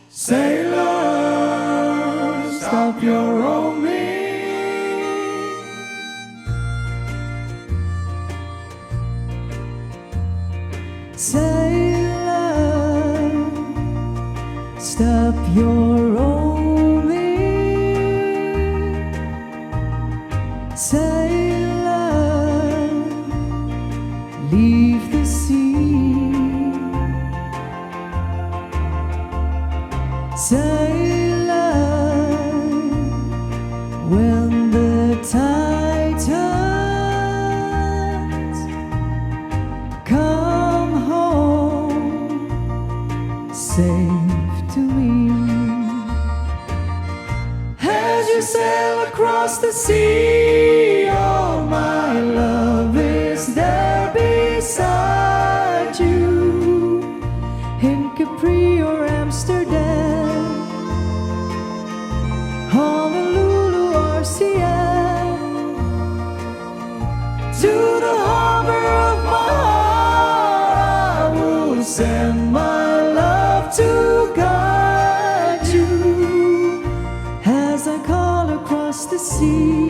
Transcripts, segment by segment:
Sailor, stop your roaming. Sailor, stop your roaming. Sailor, leave the sea. Sailor, when the tide turns, come home safe to me. As you sail across the sea, oh, my love is there beside you. In Capri or Amsterdam, Honolulu or Seattle, To the harbor of my heart, I will send my love to guide you. as I call across the sea,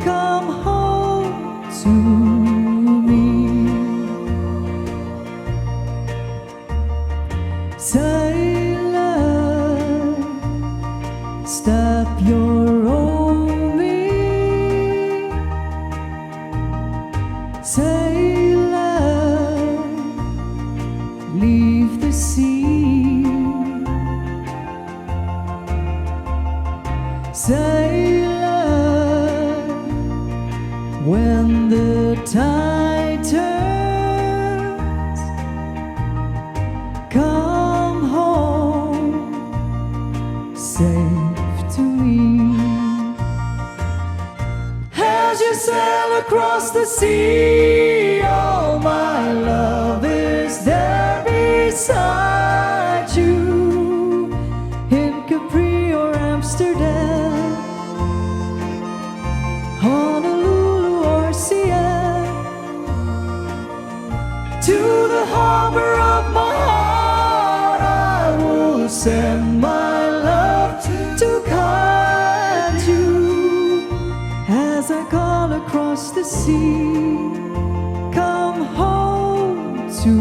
come home to me. Sailor, stop your roaming. Sailor, leave the sea. Sailor, when the tide turns, come home safe to me. As you sail across the sea, oh, my love is there beside you. In Capri or Amsterdam, Honolulu or Seattle, To the harbor of my heart, I will send my love to guide you. as I call across the sea, come home to